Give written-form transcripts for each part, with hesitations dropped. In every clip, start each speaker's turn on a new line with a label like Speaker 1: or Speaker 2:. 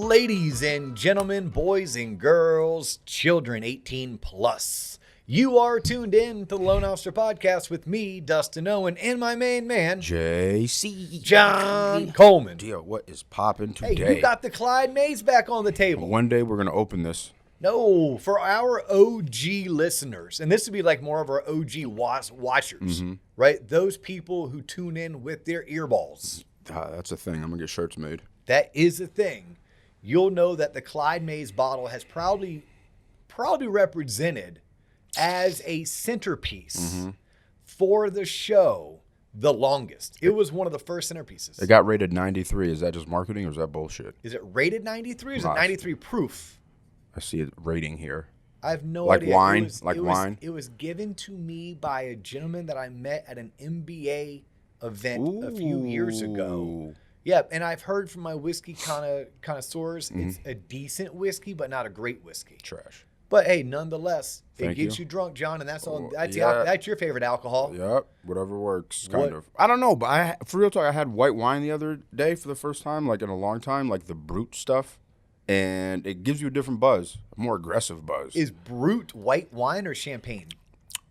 Speaker 1: Ladies and gentlemen, boys and girls, children 18 plus. You are tuned in to the Lone Officer Podcast with me, Dustin Owen, and my main man,
Speaker 2: JC.
Speaker 1: John Coleman.
Speaker 2: Deal, what is popping today?
Speaker 1: Hey, you got the Clyde Mays back on the table.
Speaker 2: One day we're going to open this.
Speaker 1: No, for our OG listeners, and this would be like more of our OG watchers, right? Those people who tune in with their earballs.
Speaker 2: That's a thing. I'm going to get shirts made.
Speaker 1: That is a thing. You'll know that the Clyde Mays bottle has proudly represented as a centerpiece for the show the longest. It was one of the first centerpieces.
Speaker 2: It got rated 93. Is that just marketing or is that bullshit?
Speaker 1: Is it rated 93 or is it 93 proof?
Speaker 2: I see a rating here.
Speaker 1: I have no
Speaker 2: like
Speaker 1: idea.
Speaker 2: Wine?
Speaker 1: Wine? It was given to me by a gentleman that I met at an MBA event a few years ago. Yeah, and I've heard from my whiskey connoisseurs, it's a decent whiskey, but not a great whiskey.
Speaker 2: Trash.
Speaker 1: But hey, nonetheless, it
Speaker 2: Thank
Speaker 1: gets
Speaker 2: you.
Speaker 1: you drunk, John, and that's all. That's
Speaker 2: yeah.
Speaker 1: That's your favorite alcohol.
Speaker 2: Yep, whatever works, kind of. I don't know, but for real talk, I had white wine the other day for the first time, like in a long time, like the Brut stuff, and it gives you a different buzz, a more aggressive buzz.
Speaker 1: Is Brut white wine or champagne?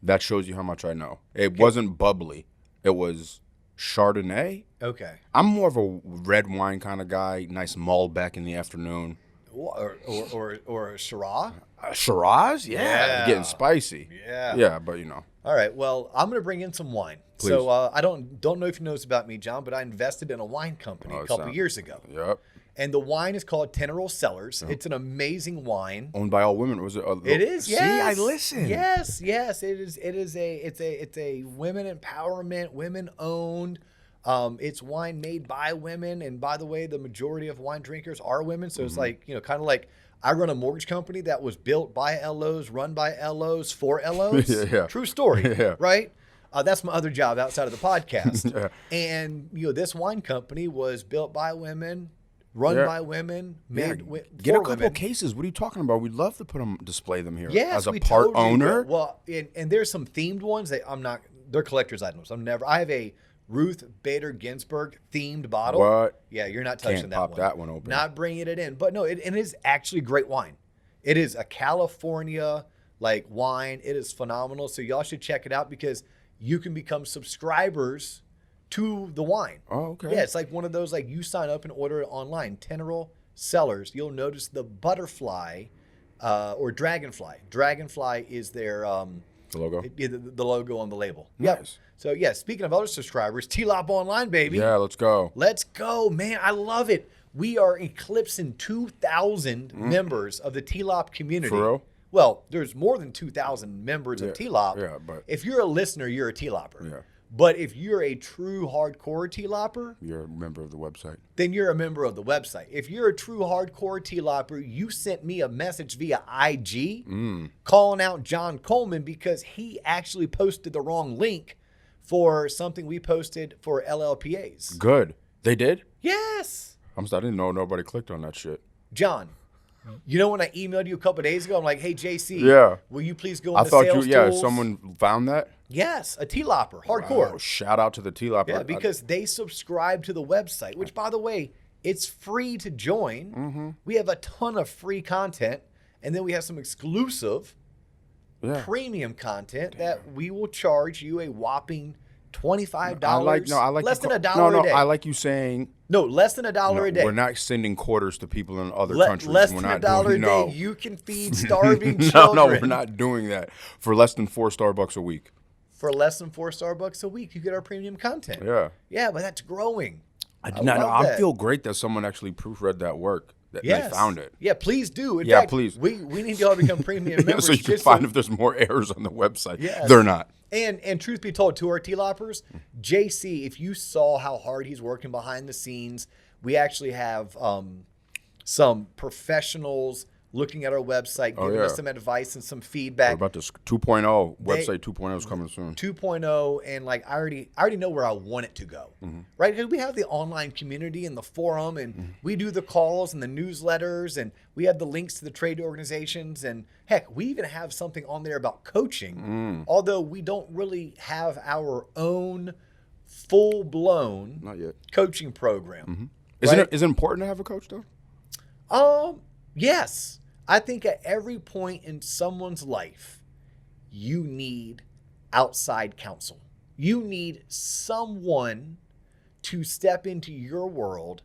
Speaker 2: That shows you how much I know. It wasn't bubbly. It was Chardonnay.
Speaker 1: Okay.
Speaker 2: I'm more of a red wine kind of guy. Nice Malbec in the afternoon.
Speaker 1: Or a Shiraz?
Speaker 2: Shiraz? Yeah. Getting spicy.
Speaker 1: Yeah.
Speaker 2: Yeah, but you know.
Speaker 1: All right. Well, I'm going to bring in some wine.
Speaker 2: Please.
Speaker 1: So I don't know if you know this about me, John, but I invested in a wine company a couple years ago.
Speaker 2: Yep.
Speaker 1: And the wine is called Tenero Cellars. It's an amazing wine.
Speaker 2: Owned by all women. Was it?
Speaker 1: It is. Yes.
Speaker 2: See, I listen.
Speaker 1: Yes. It is. It's a women empowerment, women owned. It's wine made by women, and by the way, the majority of wine drinkers are women. So it's like, kind of like I run a mortgage company that was built by LOs, run by LOs, for LOs.
Speaker 2: Yeah.
Speaker 1: True story,
Speaker 2: Yeah.
Speaker 1: right? That's my other job outside of the podcast.
Speaker 2: Yeah.
Speaker 1: And this wine company was built by women, run by women, made
Speaker 2: Get
Speaker 1: for
Speaker 2: a couple
Speaker 1: women.
Speaker 2: cases. What are you talking about? We'd love to display them here.
Speaker 1: Yes,
Speaker 2: as a
Speaker 1: we
Speaker 2: part
Speaker 1: totally
Speaker 2: owner.
Speaker 1: will. Well, and there's some themed ones that they're collector's items. I have a Ruth Bader Ginsburg themed bottle.
Speaker 2: What?
Speaker 1: Yeah, you're not touching
Speaker 2: Can't
Speaker 1: that
Speaker 2: pop
Speaker 1: one.
Speaker 2: that one open.
Speaker 1: Not bringing it in. But no, it is actually great wine. It is a California wine. It is phenomenal. So y'all should check it out because you can become subscribers to the wine.
Speaker 2: Oh, okay.
Speaker 1: Yeah, it's like one of those you sign up and order it online. Tenero Cellars. You'll notice the butterfly or dragonfly. Dragonfly is their
Speaker 2: The logo.
Speaker 1: the logo on the label.
Speaker 2: Nice.
Speaker 1: Yep. So yeah, speaking of other subscribers, TLOP Online, baby.
Speaker 2: Yeah, let's go.
Speaker 1: Let's go, man. I love it. We are eclipsing 2,000 members of the TLOP community.
Speaker 2: For real?
Speaker 1: Well, there's more than 2,000 members of TLOP.
Speaker 2: Yeah, but
Speaker 1: if you're a listener, you're a TLOPer.
Speaker 2: Yeah.
Speaker 1: But if you're a true hardcore TLOPer,
Speaker 2: you're a member of the website.
Speaker 1: then you're a member of the website. If you're a true hardcore TLOPer, you sent me a message via IG calling out John Coleman because he actually posted the wrong link for something we posted for LLPAs.
Speaker 2: Good. They did?
Speaker 1: Yes.
Speaker 2: I didn't know nobody clicked on that shit.
Speaker 1: John, when I emailed you a couple of days ago, I'm like, hey, JC, will you please go into
Speaker 2: I thought
Speaker 1: sales tools?
Speaker 2: someone found that?
Speaker 1: Yes, a TLOPer, hardcore.
Speaker 2: Wow, shout out to the TLOP.
Speaker 1: Yeah, because they subscribe to the website, which, by the way, it's free to join. We have a ton of free content, and then we have some exclusive premium content that we will charge you a whopping $25.
Speaker 2: I like
Speaker 1: less than $1 a day.
Speaker 2: I like you saying
Speaker 1: no, less than $1 a day.
Speaker 2: We're not sending quarters to people in other countries.
Speaker 1: Less
Speaker 2: we're
Speaker 1: than
Speaker 2: not
Speaker 1: $1 a day.
Speaker 2: No.
Speaker 1: You can feed starving children.
Speaker 2: No, we're not doing that. For less than $4 Starbucks a week.
Speaker 1: For less than $4 Starbucks a week, you get our premium content.
Speaker 2: Yeah.
Speaker 1: Yeah, but that's growing.
Speaker 2: I feel great that someone actually proofread that work. That they found it.
Speaker 1: Yeah, please do. In
Speaker 2: yeah,
Speaker 1: fact,
Speaker 2: please.
Speaker 1: We need y'all to become premium members.
Speaker 2: So you can find if there's more errors on the website.
Speaker 1: Yes.
Speaker 2: They're not.
Speaker 1: And truth be told, to our TLOPers, JC, if you saw how hard he's working behind the scenes, we actually have some professionals looking at our website, giving us some advice and some feedback.
Speaker 2: We're about this 2.0. Website 2.0 is coming soon.
Speaker 1: 2.0, and I already know where I want it to go, right? Because we have the online community and the forum, and we do the calls and the newsletters, and we have the links to the trade organizations, and heck, we even have something on there about coaching, although we don't really have our own full-blown
Speaker 2: Not yet.
Speaker 1: coaching program.
Speaker 2: Is it important to have a coach, though?
Speaker 1: Yes. I think at every point in someone's life, you need outside counsel. You need someone to step into your world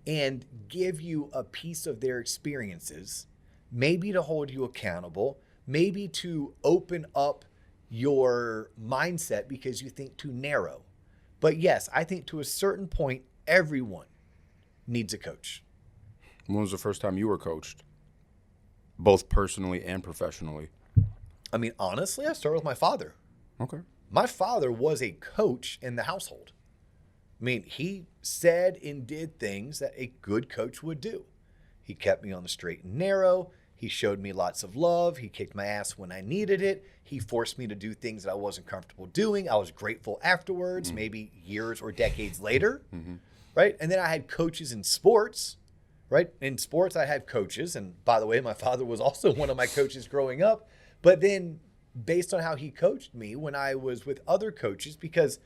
Speaker 1: and give you a piece of their experiences, maybe to hold you accountable, maybe to open up your mindset because you think too narrow. But yes, I think to a certain point, everyone needs a coach.
Speaker 2: When was the first time you were coached? Both personally and professionally.
Speaker 1: I mean, honestly, I started with my father.
Speaker 2: Okay.
Speaker 1: My father was a coach in the household. I mean, he said and did things that a good coach would do. He kept me on the straight and narrow. He showed me lots of love. He kicked my ass when I needed it. He forced me to do things that I wasn't comfortable doing. I was grateful afterwards, maybe years or decades later, right? And then I had coaches in sports, right? In sports, I had coaches. And by the way, my father was also one of my coaches growing up. But then based on how he coached me when I was with other coaches, because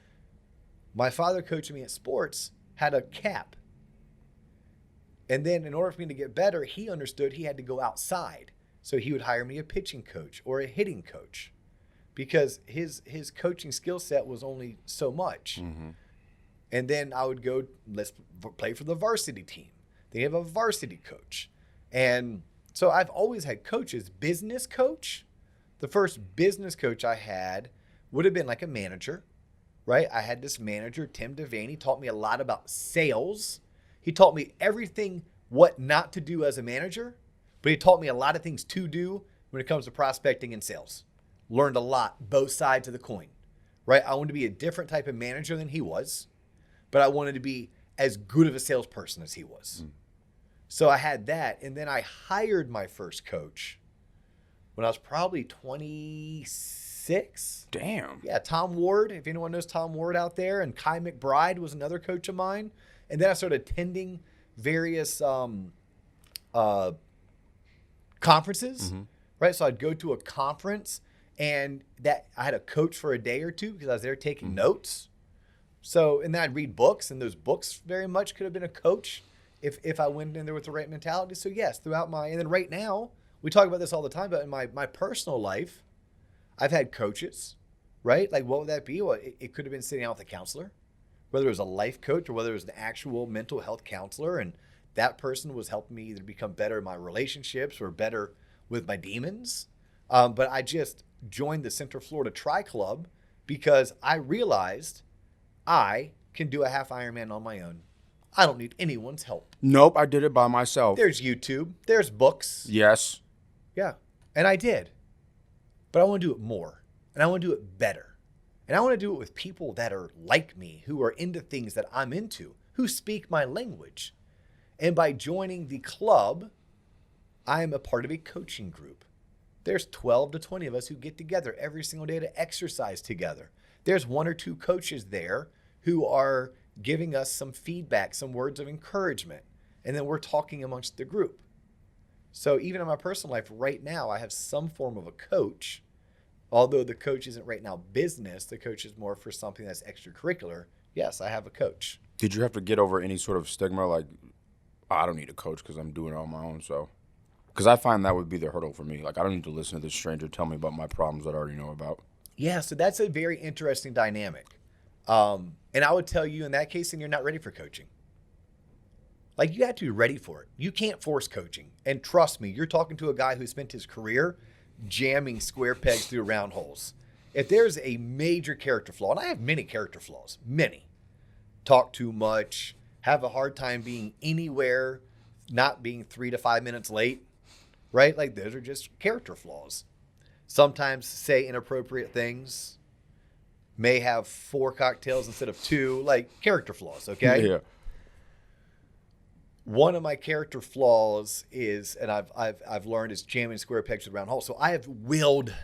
Speaker 1: my father coaching me at sports had a cap. And then in order for me to get better, he understood he had to go outside. So he would hire me a pitching coach or a hitting coach because his coaching skill set was only so much. And then I would go, let's play for the varsity team. They have a varsity coach. And so I've always had coaches. Business coach, the first business coach I had would have been like a manager, right? I had this manager, Tim Devaney, taught me a lot about sales. He taught me everything what not to do as a manager, but he taught me a lot of things to do when it comes to prospecting and sales. Learned a lot, both sides of the coin, right? I wanted to be a different type of manager than he was, but I wanted to be as good of a salesperson as he was. So I had that, and then I hired my first coach when I was probably 26.
Speaker 2: Damn.
Speaker 1: Yeah, Tom Ward, if anyone knows Tom Ward out there, and Kai McBride was another coach of mine. And then I started attending various conferences, right? So I'd go to a conference, and that I had a coach for a day or two because I was there taking notes. So, and then I'd read books, and those books very much could have been a coach if I went in there with the right mentality. So yes, throughout and then right now, we talk about this all the time, but in my personal life, I've had coaches, right? Like what would that be? Well, it could have been sitting out with a counselor, whether it was a life coach or whether it was an actual mental health counselor. And that person was helping me either become better in my relationships or better with my demons. But I just joined the Central Florida Tri Club because I realized I can do a half Ironman on my own. I don't need anyone's help.
Speaker 2: Nope, I did it by myself.
Speaker 1: There's YouTube. There's books.
Speaker 2: Yes.
Speaker 1: Yeah. And I did. But I want to do it more. And I want to do it better. And I want to do it with people that are like me, who are into things that I'm into, who speak my language. And by joining the club, I am a part of a coaching group. There's 12 to 20 of us who get together every single day to exercise together. There's one or two coaches there who are giving us some feedback, some words of encouragement. And then we're talking amongst the group. So even in my personal life right now, I have some form of a coach. Although the coach isn't right now business, the coach is more for something that's extracurricular. Yes, I have a coach.
Speaker 2: Did you have to get over any sort of stigma like, I don't need a coach because I'm doing it on my own? So, because I find that would be the hurdle for me. Like, I don't need to listen to this stranger tell me about my problems that I already know about.
Speaker 1: Yeah, so that's a very interesting dynamic. And I would tell you in that case, then you're not ready for coaching. Like, you have to be ready for it. You can't force coaching. And trust me, you're talking to a guy who spent his career jamming square pegs through round holes. If there's a major character flaw, and I have many character flaws, many. Talk too much, have a hard time being anywhere, not being 3 to 5 minutes late, right? Like, those are just character flaws. Sometimes say inappropriate things, may have 4 cocktails instead of 2, like character flaws, okay?
Speaker 2: Yeah.
Speaker 1: One of my character flaws is, and I've learned, is jamming square pegs with round holes. So I have willed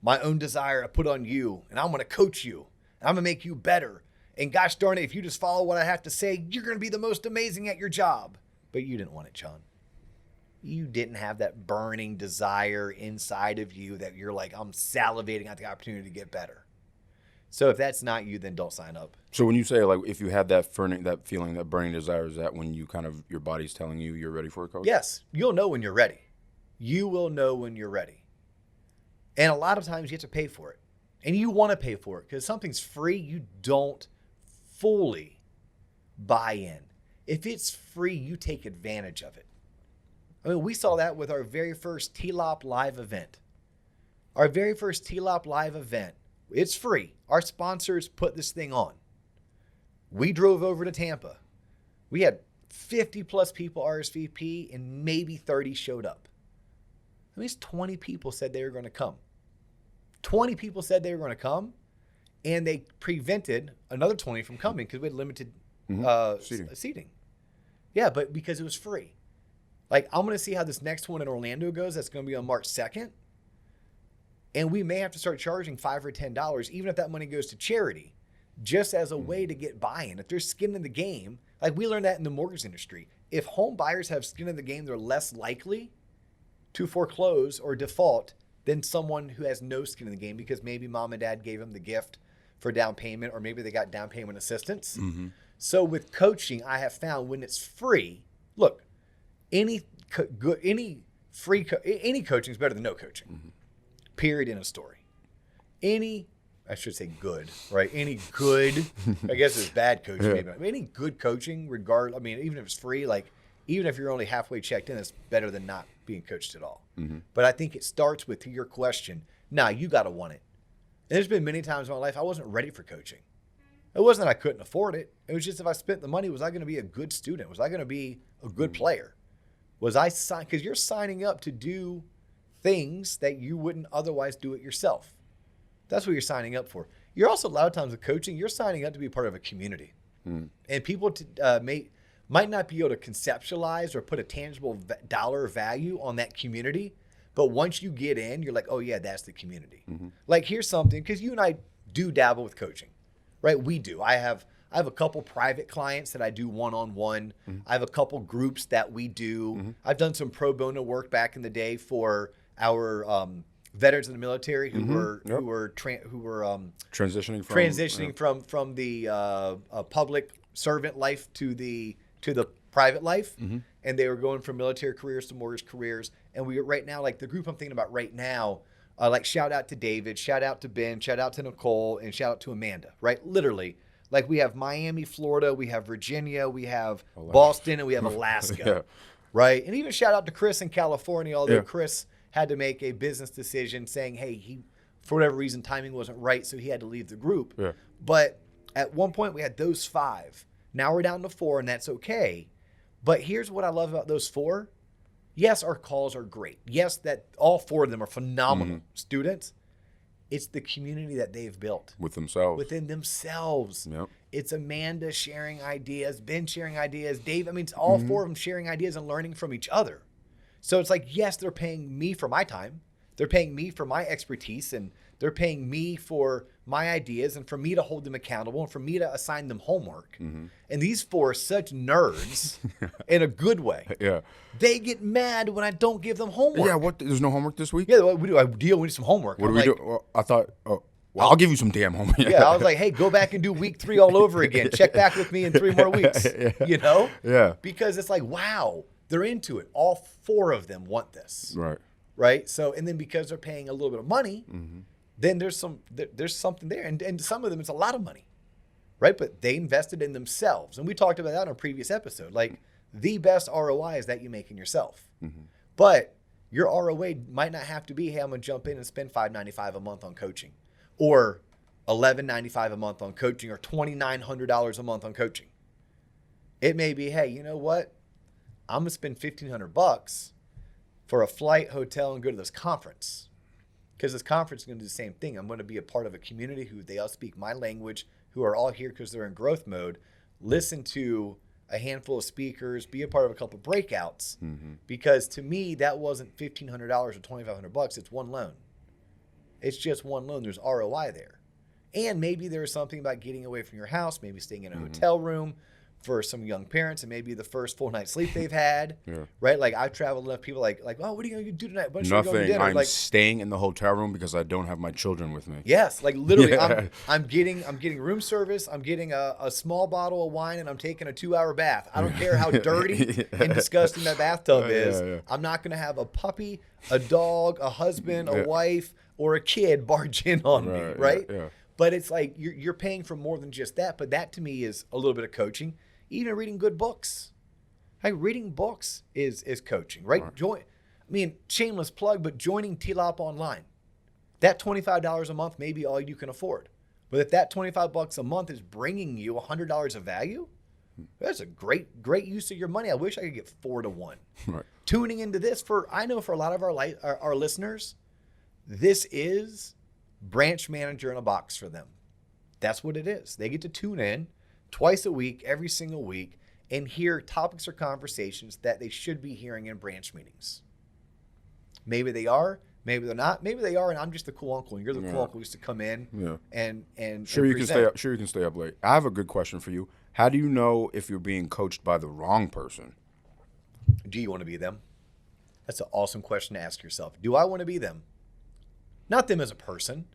Speaker 1: my own desire I put on you, and I'm going to coach you, and I'm going to make you better. And gosh darn it, if you just follow what I have to say, you're going to be the most amazing at your job. But you didn't want it, John. You didn't have that burning desire inside of you that you're like, I'm salivating at the opportunity to get better. So if that's not you, then don't sign up.
Speaker 2: So when you say, like, if you had that feeling, that burning desire, is that when you your body's telling you you're ready for a coach?
Speaker 1: Yes, you'll know when you're ready. You will know when you're ready. And a lot of times you have to pay for it. And you want to pay for it because something's free, you don't fully buy in. If it's free, you take advantage of it. I mean, we saw that with our very first TLOP live event. Our very first TLOP live event, it's free. Our sponsors put this thing on. We drove over to Tampa. We had 50 plus people RSVP and maybe 30 showed up. At least 20 people said they were going to come. 20 people said they were going to come, and they prevented another 20 from coming because we had limited seating. Yeah, but because it was free. Like, I'm going to see how this next one in Orlando goes. That's going to be on March 2nd. And we may have to start charging $5 or $10, even if that money goes to charity, just as a way to get buy-in. If there's skin in the game, like we learned that in the mortgage industry. If home buyers have skin in the game, they're less likely to foreclose or default than someone who has no skin in the game because maybe mom and dad gave them the gift for down payment, or maybe they got down payment assistance. Mm-hmm. So with coaching, I have found when it's free, look, any coaching is better than no coaching. Mm-hmm. Period in a story. I should say good, right? Any good, I guess it's bad coaching, maybe. I mean, any good coaching, even if it's free, like even if you're only halfway checked in, it's better than not being coached at all. Mm-hmm. But I think it starts with your question. Now, you got to want it. And there's been many times in my life I wasn't ready for coaching. It wasn't that I couldn't afford it. It was just if I spent the money, was I going to be a good student? Was I going to be a good player? Was I signed? Because you're signing up to do things that you wouldn't otherwise do it yourself. That's what you're signing up for. You're also, a lot of times with coaching, you're signing up to be part of a community. And people might not be able to conceptualize or put a tangible dollar value on that community. But once you get in, you're like, oh yeah, that's the community. Mm-hmm. Like, here's something, because you and I do dabble with coaching, right? We do. I have a couple private clients that I do one-on-one. Mm-hmm. I have a couple groups that we do. Mm-hmm. I've done some pro bono work back in the day for our veterans in the military who were transitioning from the public servant life to the private life, and they were going from military careers to mortgage careers. And we right now, like the group I'm thinking about right now, like shout out to David, shout out to Ben, shout out to Nicole, and shout out to Amanda. Right, literally, like we have Miami, Florida, we have Virginia, we have Boston, and we have Alaska. Right, and even shout out to Chris in California, although Chris had to make a business decision saying, hey, he, for whatever reason, timing wasn't right, so he had to leave the group. Yeah. But at one point, we had those 5. Now we're down to 4, and that's okay. But here's what I love about those 4. Yes, our calls are great. Yes, that all 4 of them are phenomenal students. It's the community that they've built. Within themselves. Yep. It's Amanda sharing ideas, Ben sharing ideas, Dave. I mean, it's all 4 of them sharing ideas and learning from each other. So it's like, yes, they're paying me for my time. They're paying me for my expertise, and they're paying me for my ideas and for me to hold them accountable and for me to assign them homework. Mm-hmm. And these 4 are such nerds in a good way. Yeah. They get mad when I don't give them homework.
Speaker 2: Yeah, what? There's no homework this week?
Speaker 1: Yeah, what we do? We need some homework.
Speaker 2: What do we do? Well, I thought, I'll give you some damn homework.
Speaker 1: Yeah, I was like, hey, go back and do week 3 all over again. Check back with me in 3 more weeks. You know? Yeah. Because it's like, wow. They're into it. All 4 of them want this. Right. So, and then because they're paying a little bit of money, then there's something there. And some of them, it's a lot of money. Right. But they invested in themselves. And we talked about that on a previous episode. Like, the best ROI is that you make in yourself. Mm-hmm. But your ROI might not have to be, hey, I'm going to jump in and spend $595 a month on coaching, or $1195 a month on coaching, or $2,900 a month on coaching. It may be, hey, you know what? I'm going to spend $1,500 for a flight, hotel, and go to this conference. Because this conference is going to do the same thing. I'm going to be a part of a community who they all speak my language, who are all here because they're in growth mode. Listen to a handful of speakers, be a part of a couple of breakouts. Mm-hmm. Because to me, that wasn't $1,500 or $2,500. It's one loan. It's just one loan. There's ROI there. And maybe there's something about getting away from your house, maybe staying in a hotel room for some young parents, it may be the first full night's sleep they've had,
Speaker 2: Yeah.
Speaker 1: right? Like I've traveled enough, people like, oh, what are you going to do tonight? Bunch of going to
Speaker 2: Nothing.
Speaker 1: dinner.
Speaker 2: I'm
Speaker 1: Like,
Speaker 2: staying in the hotel room because I don't have my children with me.
Speaker 1: yes, like literally,
Speaker 2: Yeah.
Speaker 1: I'm getting room service. I'm getting a small bottle of wine, and I'm taking a 2-hour bath. I don't care how dirty and disgusting that bathtub is.
Speaker 2: Yeah.
Speaker 1: I'm not going to have a puppy, a dog, a husband, a wife, or a kid barge in on me, right?
Speaker 2: Yeah.
Speaker 1: But it's like you're paying for more than just that. But that to me is a little bit of coaching. Even reading good books, like reading books is coaching, right? Shameless plug, but joining TLOP online. That $25 a month may be all you can afford. But if that $25 a month is bringing you $100 of value, that's a great use of your money. I wish I could get 4 to 1.
Speaker 2: Right.
Speaker 1: Tuning into this, I know for a lot of our listeners, this is branch manager in a box for them. That's what it is. They get to tune in twice a week, every single week, and hear topics or conversations that they should be hearing in branch meetings. Maybe they are. Maybe they're not. Maybe they are, and I'm just the cool uncle, and you're the cool uncle who used to come in and
Speaker 2: Sure, you
Speaker 1: present.
Speaker 2: can stay up late. I have a good question for you. How do you know if you're being coached by the wrong person?
Speaker 1: Do you want to be them? That's an awesome question to ask yourself. Do I want to be them? Not them as a person,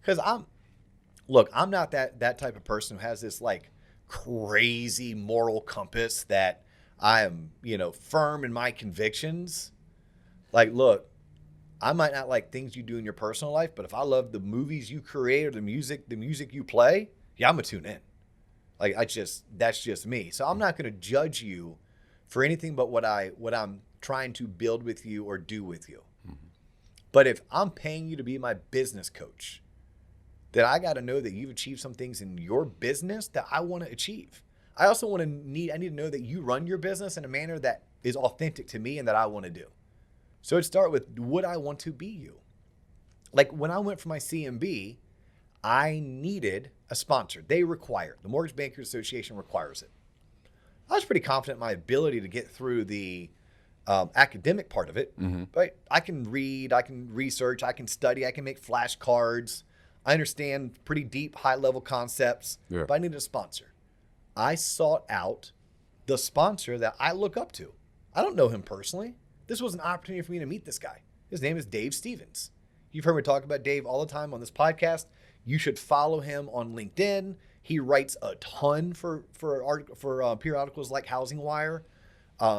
Speaker 1: because I'm not that type of person who has this like crazy moral compass that I am, firm in my convictions. Like, look, I might not like things you do in your personal life, but if I love the movies you create or the music you play, yeah, I'm gonna tune in. Like that's just me. So I'm not gonna judge you for anything but what I'm trying to build with you or do with you. Mm-hmm. But if I'm paying you to be my business coach, then I got to know that you've achieved some things in your business that I want to achieve. I also I need to know that you run your business in a manner that is authentic to me and that I want to do. So it'd start with, would I want to be you? Like when I went for my CMB, I needed a sponsor. They require it. The Mortgage Bankers Association requires it. I was pretty confident in my ability to get through the academic part of it. Mm-hmm. But I can read, I can research, I can study, I can make flashcards. I understand pretty deep, high-level concepts, but I needed a sponsor. I sought out the sponsor that I look up to. I don't know him personally. This was an opportunity for me to meet this guy. His name is Dave Stevens. You've heard me talk about Dave all the time on this podcast. You should follow him on LinkedIn. He writes a ton for periodicals like Housing Wire.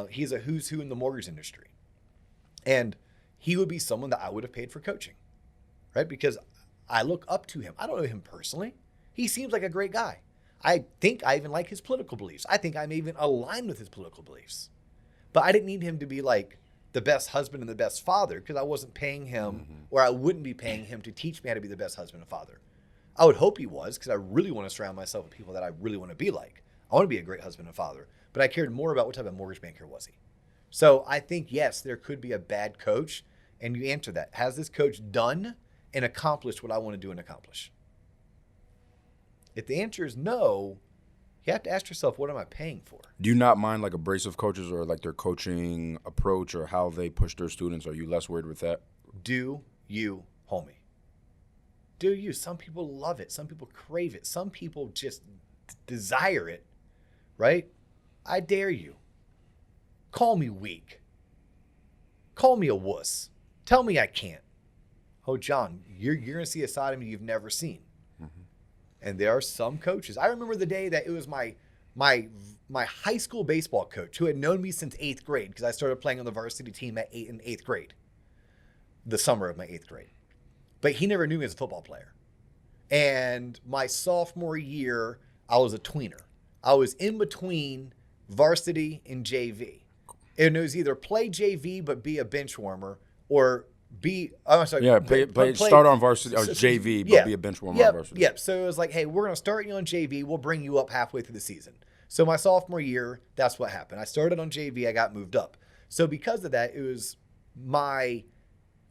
Speaker 1: He's a who's who in the mortgage industry. And he would be someone that I would have paid for coaching, right? Because I look up to him. I don't know him personally. He seems like a great guy. I think I even like his political beliefs. I think I'm even aligned with his political beliefs. But I didn't need him to be like the best husband and the best father because I wasn't paying him or I wouldn't be paying him to teach me how to be the best husband and father. I would hope he was because I really want to surround myself with people that I really want to be like. I want to be a great husband and father, but I cared more about what type of mortgage banker was he. So I think, yes, there could be a bad coach, and you answer that. Has this coach done and accomplished what I want to do and accomplish? If the answer is no, you have to ask yourself, what am I paying for?
Speaker 2: Do you not mind like abrasive coaches or like their coaching approach or how they push their students? Are you less worried with that?
Speaker 1: Do you, homie? Do you? Some people love it. Some people crave it. Some people just desire it, right? I dare you. Call me weak. Call me a wuss. Tell me I can't. Oh, John, you're going to see a side of me you've never seen. Mm-hmm. And there are some coaches. I remember the day that it was my high school baseball coach who had known me since 8th grade because I started playing on the varsity team in 8th grade, the summer of my 8th grade. But he never knew me as a football player. And my sophomore year, I was a tweener. I was in between varsity and JV. And it was either play JV but be a bench warmer or
Speaker 2: start on varsity or JV, but be a bench warmer on varsity.
Speaker 1: Yep. So it was like, hey, we're going to start you on JV. We'll bring you up halfway through the season. So my sophomore year, that's what happened. I started on JV. I got moved up. So because of that, it was my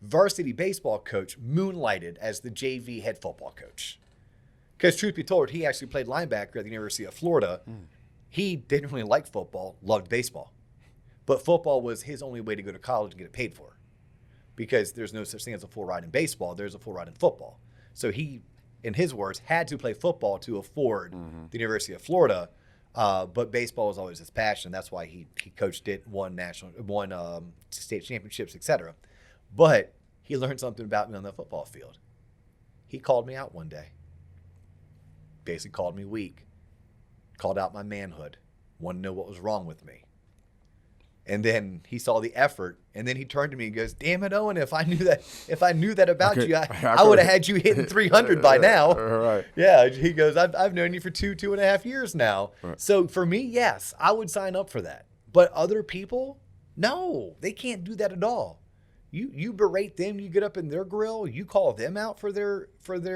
Speaker 1: varsity baseball coach moonlighted as the JV head football coach. Because truth be told, he actually played linebacker at the University of Florida. He didn't really like football, loved baseball. But football was his only way to go to college and get it paid for. Because there's no such thing as a full ride in baseball. There's a full ride in football. So he, in his words, had to play football to afford the University of Florida. But baseball was always his passion. That's why he coached it, won state championships, etc. But he learned something about me on the football field. He called me out one day. Basically called me weak. Called out my manhood. Wanted to know what was wrong with me. And then he saw the effort, and then he turned to me and goes, "Damn it, Owen! If I knew that about you, I would have had you hitting 300 by now."
Speaker 2: Right.
Speaker 1: Yeah, he goes, "I've known you for 2.5 years now." Right. So for me, yes, I would sign up for that. But other people, no, they can't do that at all. You berate them, you get up in their grill, you call them out for their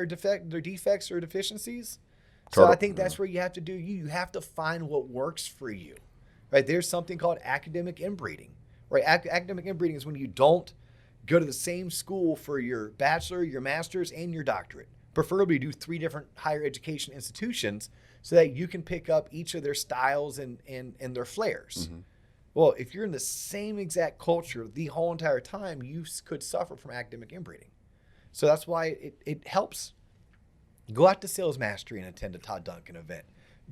Speaker 1: defects or deficiencies. So I think that's where you have to do. You have to find what works for you. Right, there's something called academic inbreeding. Right, academic inbreeding is when you don't go to the same school for your bachelor, your master's, and your doctorate. Preferably do 3 different higher education institutions so that you can pick up each of their styles and their flares. Mm-hmm. Well, if you're in the same exact culture the whole entire time, you could suffer from academic inbreeding. So that's why it helps. Go out to Sales Mastery and attend a Todd Duncan event.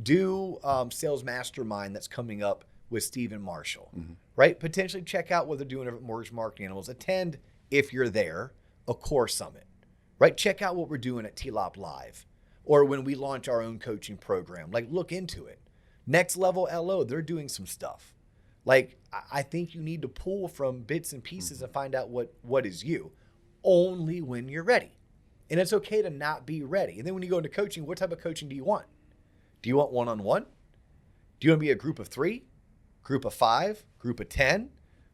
Speaker 1: Do Sales Mastermind that's coming up with Stephen Marshall, mm-hmm. right? Potentially check out what they're doing at Mortgage Marketing Animals. Attend, if you're there, a core summit, right? Check out what we're doing at TLOP Live, or when we launch our own coaching program. Like, look into it. Next Level LO, they're doing some stuff. Like, I think you need to pull from bits and pieces mm-hmm. and find out what is you, only when you're ready. And it's okay to not be ready. And then when you go into coaching, what type of coaching do you want? Do you want one-on-one? Do you want to be a group of 3, group of 5, group of 10?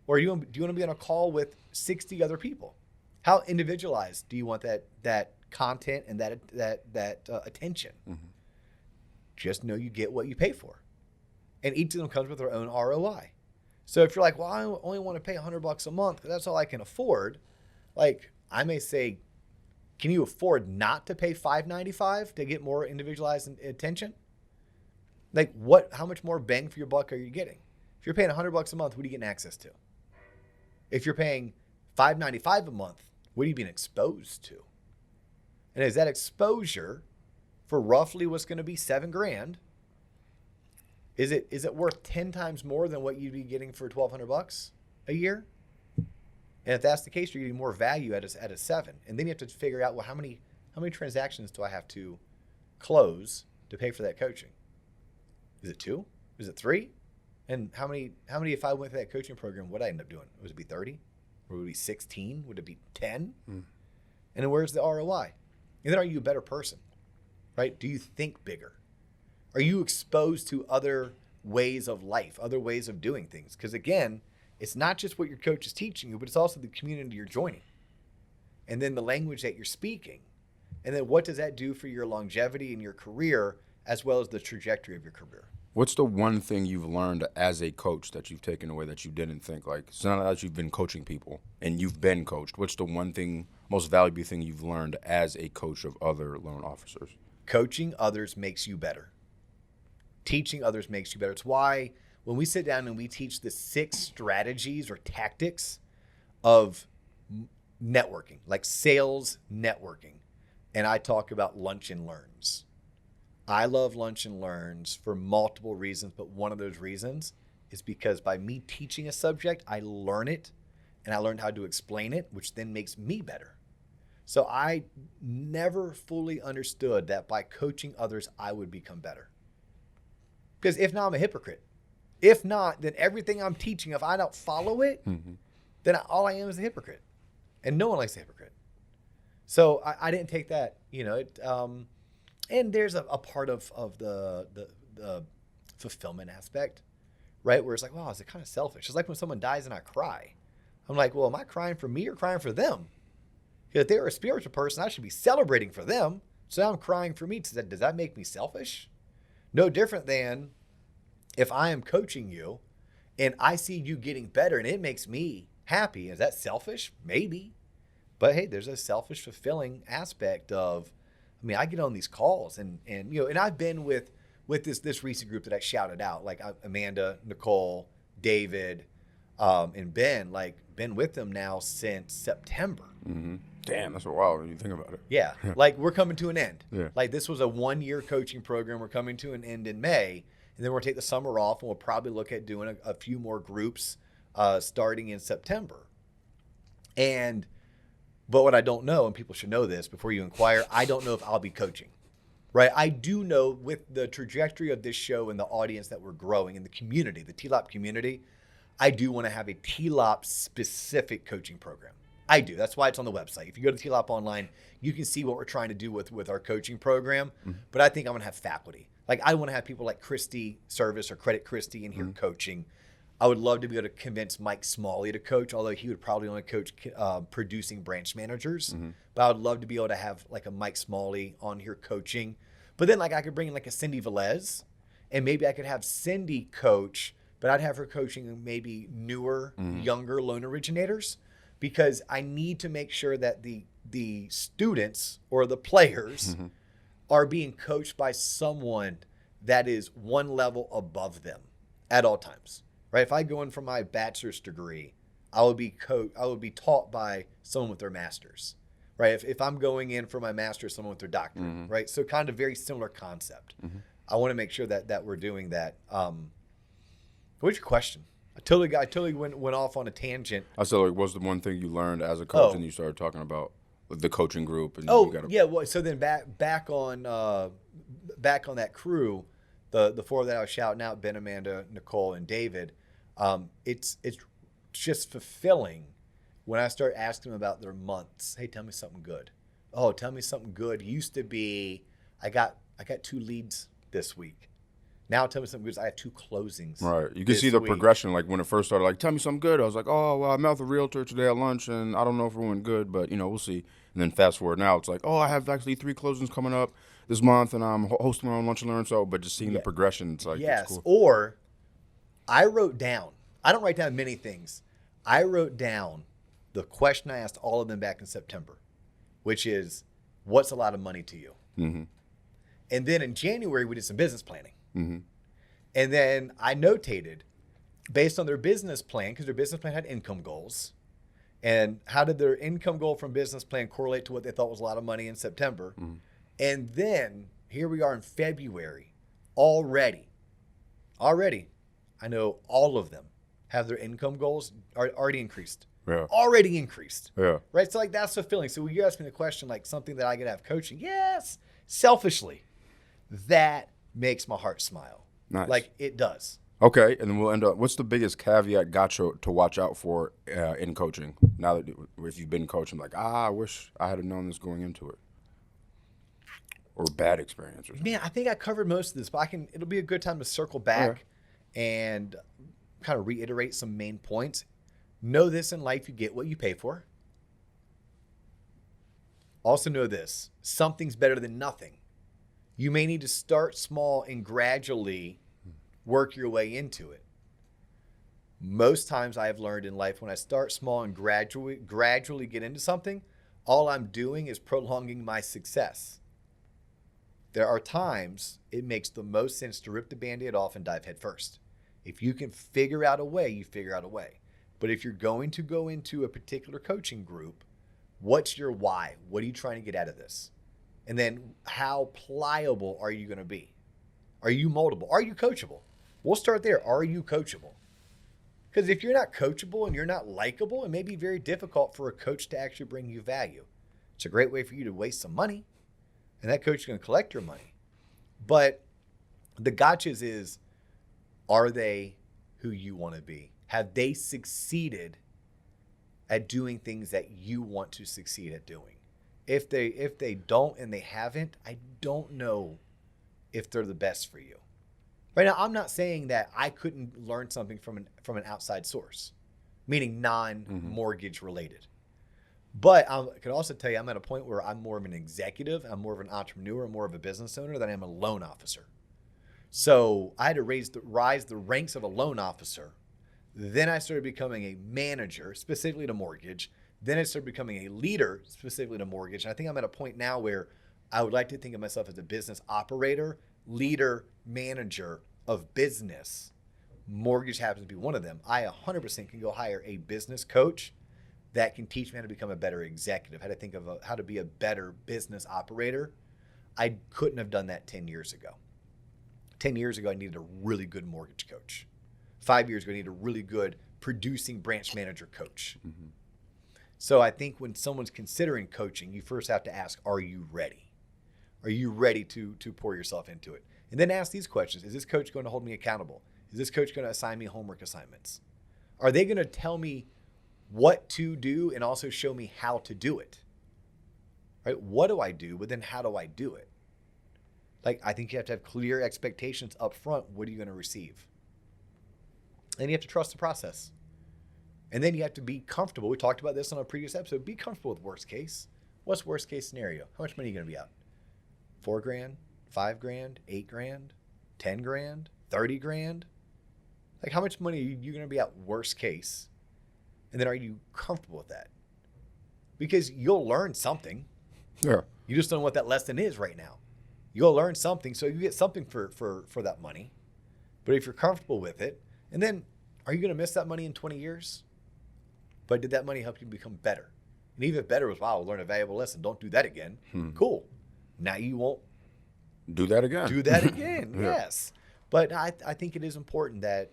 Speaker 1: Or do you want to be on a call with 60 other people? How individualized do you want that content and that attention? Mm-hmm. Just know you get what you pay for. And each of them comes with their own ROI. So if you're like, well, I only want to pay $100 a month because that's all I can afford. Like, I may say, can you afford not to pay $5.95 to get more individualized attention? Like, how much more bang for your buck are you getting? If you're paying $100 a month, what are you getting access to? If you're paying $5.95 a month, what are you being exposed to? And is that exposure for roughly what's going to be $7,000? Is it worth 10 times more than what you'd be getting for $1,200 a year? And if that's the case, you're getting more value at a 7. And then you have to figure out, well, how many transactions do I have to close to pay for that coaching? Is it 2? Is it 3? And how many if I went through that coaching program, what would I end up doing? Would it be 30? Or would it be 16? Would it be 10? And then where's the ROI? And then are you a better person? Right? Do you think bigger? Are you exposed to other ways of life, other ways of doing things? Because again, it's not just what your coach is teaching you, but it's also the community you're joining. And then the language that you're speaking. And then what does that do for your longevity in your career as well as the trajectory of your career?
Speaker 2: What's the one thing you've learned as a coach that you've taken away that you didn't think? Like, it's not that you've been coaching people and you've been coached. What's the one thing, most valuable thing you've learned as a coach of other loan officers?
Speaker 1: Coaching others makes you better. Teaching others makes you better. It's why when we sit down and we teach the 6 strategies or tactics of networking, like sales networking, and I talk about lunch and learns. I love lunch and learns for multiple reasons, but one of those reasons is because by me teaching a subject, I learn it and I learned how to explain it, which then makes me better. So I never fully understood that by coaching others, I would become better. Because if not, I'm a hypocrite. If not, then everything I'm teaching, if I don't follow it, then all I am is a hypocrite. And no one likes a hypocrite. So I didn't take that, and there's a part of the fulfillment aspect, right? Where it's like, wow, is it kind of selfish? It's like when someone dies and I cry. I'm like, well, am I crying for me or crying for them? Because if they were a spiritual person, I should be celebrating for them. So now I'm crying for me. Does that make me selfish? No different than if I am coaching you and I see you getting better and it makes me happy. Is that selfish? Maybe. But hey, there's a selfish, fulfilling aspect of, I get on these calls and I've been with this recent group that I shouted out, like Amanda, Nicole, David, and Ben, like been with them now since September.
Speaker 2: Mm-hmm. Damn, that's a while when you think about it.
Speaker 1: Yeah. Like we're coming to an end.
Speaker 2: Yeah.
Speaker 1: Like this was a 1-year coaching program. We're coming to an end in May. And then we're going to take the summer off, and we'll probably look at doing a few more groups starting in September. But what I don't know, and people should know this before you inquire, I don't know if I'll be coaching, right? I do know with the trajectory of this show and the audience that we're growing in the community, the TLOP community, I do want to have a TLOP specific coaching program. I do. That's why it's on the website. If you go to TLOP online, you can see what we're trying to do with our coaching program. But I think I'm going to have faculty. Like I want to have people like Christy Service or Credit Christy in here coaching. I would love to be able to convince Mike Smalley to coach, although he would probably only coach producing branch managers. But I would love to be able to have like a Mike Smalley on here coaching. But then like I could bring in like a Cindy Velez, and maybe I could have Cindy coach, but I'd have her coaching maybe newer, younger loan originators, because I need to make sure that the students or the players are being coached by someone that is one level above them at all times. Right? If I go in for my bachelor's degree, I would be taught by someone with their master's. Right? If I'm going in for my master's, someone with their doctorate. Right? So kind of very similar concept. I want to make sure that we're doing that. What's your question? I totally went off on a tangent.
Speaker 2: I said, like, what's the one thing you learned as a coach, and you started talking about the coaching group? And
Speaker 1: yeah. Well, so then back on that crew, the four that I was shouting out, Ben, Amanda, Nicole, and David. It's just fulfilling when I start asking them about their months. Hey, tell me something good. Oh, tell me something good. Used to be, I got 2 leads this week. Now tell me something good. I have 2 closings.
Speaker 2: Right. You can see the progression. Like when it first started, like, tell me something good. I was like, oh, well, I met with a realtor today at lunch, and I don't know if it went good, but, we'll see. And then fast forward now, it's like, oh, I have actually 3 closings coming up this month, and I'm hosting my own lunch and learn. So, but just seeing the progression, it's like,
Speaker 1: yes.
Speaker 2: It's cool.
Speaker 1: Or I wrote down, I don't write down many things. I wrote down the question I asked all of them back in September, which is, what's a lot of money to you? And then in January, we did some business planning. And then I notated, based on their business plan, because their business plan had income goals, and how did their income goal from business plan correlate to what they thought was a lot of money in September? And then here we are in February, already, I know all of them have their income goals already increased.
Speaker 2: Yeah.
Speaker 1: Already increased.
Speaker 2: Yeah.
Speaker 1: Right? So like that's fulfilling. So when you ask me the question, like something that I could have coaching, yes, selfishly, that makes my heart smile.
Speaker 2: Nice.
Speaker 1: Like it does.
Speaker 2: Okay, and then we'll end up. What's the biggest caveat gotcha to watch out for in coaching? Now that if you've been coaching, like I wish I had known this going into it, or bad experience or something.
Speaker 1: Man, I think I covered most of this, but it'll be a good time to circle back and kind of reiterate some main points. Know this in life: you get what you pay for. Also know this: something's better than nothing. You may need to start small and gradually work your way into it. Most times I have learned in life when I start small and gradually get into something, all I'm doing is prolonging my success. There are times it makes the most sense to rip the Band-Aid off and dive head first. If you can figure out a way, you figure out a way. But if you're going to go into a particular coaching group, what's your why? What are you trying to get out of this? And then how pliable are you going to be? Are you moldable? Are you coachable? We'll start there. Are you coachable? Because if you're not coachable and you're not likable, it may be very difficult for a coach to actually bring you value. It's a great way for you to waste some money, and that coach is going to collect your money. But the gotchas is, are they who you want to be? Have they succeeded at doing things that you want to succeed at doing? If they don't and they haven't, I don't know if they're the best for you. Right now, I'm not saying that I couldn't learn something from an outside source, meaning non-mortgage related. But I could also tell you I'm at a point where I'm more of an executive, I'm more of an entrepreneur, I'm more of a business owner than I am a loan officer. So I had to rise the ranks of a loan officer. Then I started becoming a manager, specifically to mortgage. Then I started becoming a leader, specifically to mortgage. And I think I'm at a point now where I would like to think of myself as a business operator, leader, manager of business. Mortgage happens to be one of them. I 100% can go hire a business coach that can teach me how to become a better executive, how to think of how to be a better business operator. I couldn't have done that 10 years ago. 10 years ago, I needed a really good mortgage coach. 5 years ago, I needed a really good producing branch manager coach. Mm-hmm. So I think when someone's considering coaching, you first have to ask, are you ready? Are you ready to pour yourself into it? And then ask these questions. Is this coach going to hold me accountable? Is this coach going to assign me homework assignments? Are they going to tell me what to do and also show me how to do it? Right? What do I do, but then how do I do it? Like, I think you have to have clear expectations up front. What are you going to receive? And you have to trust the process. And then you have to be comfortable. We talked about this on a previous episode. Be comfortable with worst case. What's worst case scenario? How much money are you going to be out? $4,000, $5,000, $8,000, $10,000, $30,000? Like, how much money are you going to be out worst case? And then are you comfortable with that? Because you'll learn something.
Speaker 2: Yeah.
Speaker 1: You just don't know what that lesson is right now. You'll learn something, so you get something for that money. But if you're comfortable with it, and then are you going to miss that money in 20 years? But did that money help you become better? And even if better was, wow, learn a valuable lesson. Don't do that again. Cool. Now you won't
Speaker 2: do that again.
Speaker 1: Yeah. Yes. But I think it is important that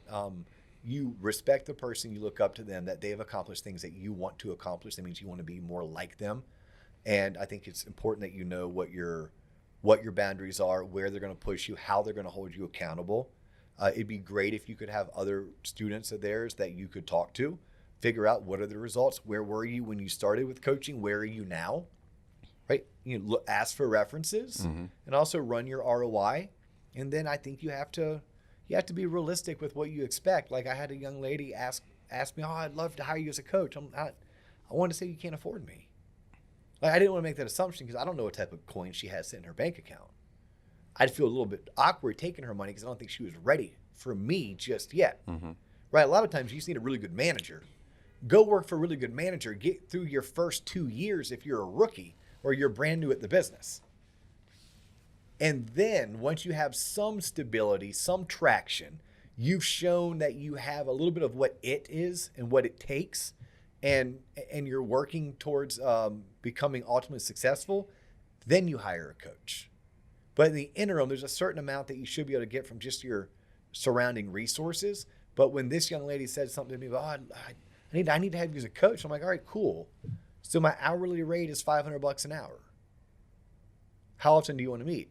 Speaker 1: you respect the person, you look up to them, that they have accomplished things that you want to accomplish. That means you want to be more like them. And I think it's important that you know what your boundaries are, where they're going to push you, how they're going to hold you accountable. It'd be great if you could have other students of theirs that you could talk to, figure out what are the results, where were you when you started with coaching, where are you now, right? Ask for references, and also run your ROI. And then I think you have to be realistic with what you expect. Like, I had a young lady ask me, I'd love to hire you as a coach. I wanted to say, you can't afford me. Like, I didn't want to make that assumption because I don't know what type of coin she has sitting in her bank account. I'd feel a little bit awkward taking her money because I don't think she was ready for me just yet. Right? A lot of times you just need a really good manager. Go work for a really good manager. Get through your first 2 years if you're a rookie or you're brand new at the business. And then once you have some stability, some traction, you've shown that you have a little bit of what it is and what it takes, and you're working towards becoming ultimately successful, then you hire a coach. But in the interim, there's a certain amount that you should be able to get from just your surrounding resources. But when this young lady said something to me about, I need to have you as a coach, I'm like, all right, cool. So my hourly rate is $500 an hour. How often do you want to meet?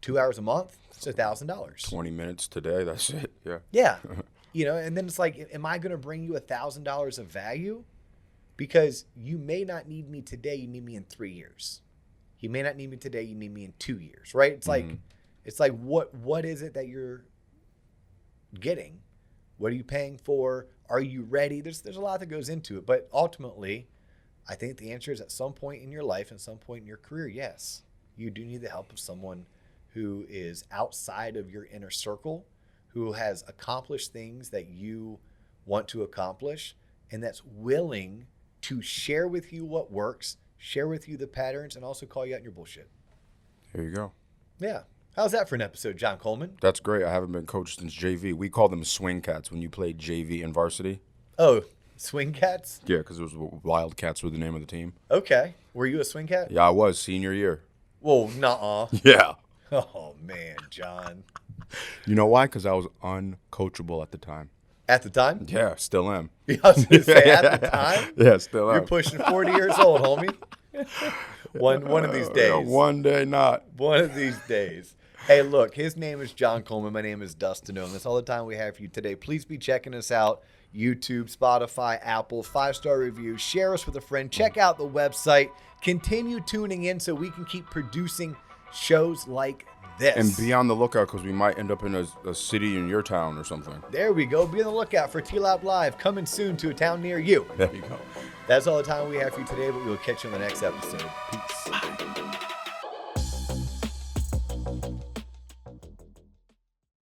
Speaker 1: 2 hours a month? It's $1,000.
Speaker 2: 20 minutes today, that's it. Yeah.
Speaker 1: Yeah. And then it's like, am I going to bring you $1,000 of value? Because you may not need me today, you need me in 3 years. You may not need me today, you need me in 2 years, right? It's like what is it that you're getting? What are you paying for? Are you ready? There's a lot that goes into it. But ultimately, I think the answer is at some point in your life and some point in your career, yes, you do need the help of someone who is outside of your inner circle, who has accomplished things that you want to accomplish, and that's willing to share with you what works, share with you the patterns, and also call you out in your bullshit.
Speaker 2: There you go.
Speaker 1: Yeah. How's that for an episode, John Coleman?
Speaker 2: That's great. I haven't been coached since JV. We call them swing cats when you played JV in varsity.
Speaker 1: Oh, swing cats?
Speaker 2: Yeah, because it was Wildcats were the name of the team.
Speaker 1: Okay. Were you a swing cat?
Speaker 2: Yeah, I was senior year.
Speaker 1: Whoa, nuh-uh.
Speaker 2: Yeah.
Speaker 1: Oh, man, John.
Speaker 2: You know why? Because I was uncoachable at the time.
Speaker 1: At the time?
Speaker 2: Yeah, still am.
Speaker 1: Yeah, I was going to say, at the time?
Speaker 2: Yeah, still am.
Speaker 1: You're pushing 40 years old, homie. One of these days.
Speaker 2: One day not.
Speaker 1: One of these days. Hey, look, his name is John Coleman. My name is Dustin Owen. That's all the time we have for you today. Please be checking us out. YouTube, Spotify, Apple, 5-star reviews. Share us with a friend. Check out the website. Continue tuning in so we can keep producing shows like this.
Speaker 2: And be on the lookout because we might end up in a city in your town or something.
Speaker 1: There we go. Be on the lookout for TLOP Live coming soon to a town near you.
Speaker 2: There you go.
Speaker 1: That's all the time we have for you today, but we will catch you on the next episode. Peace. Bye.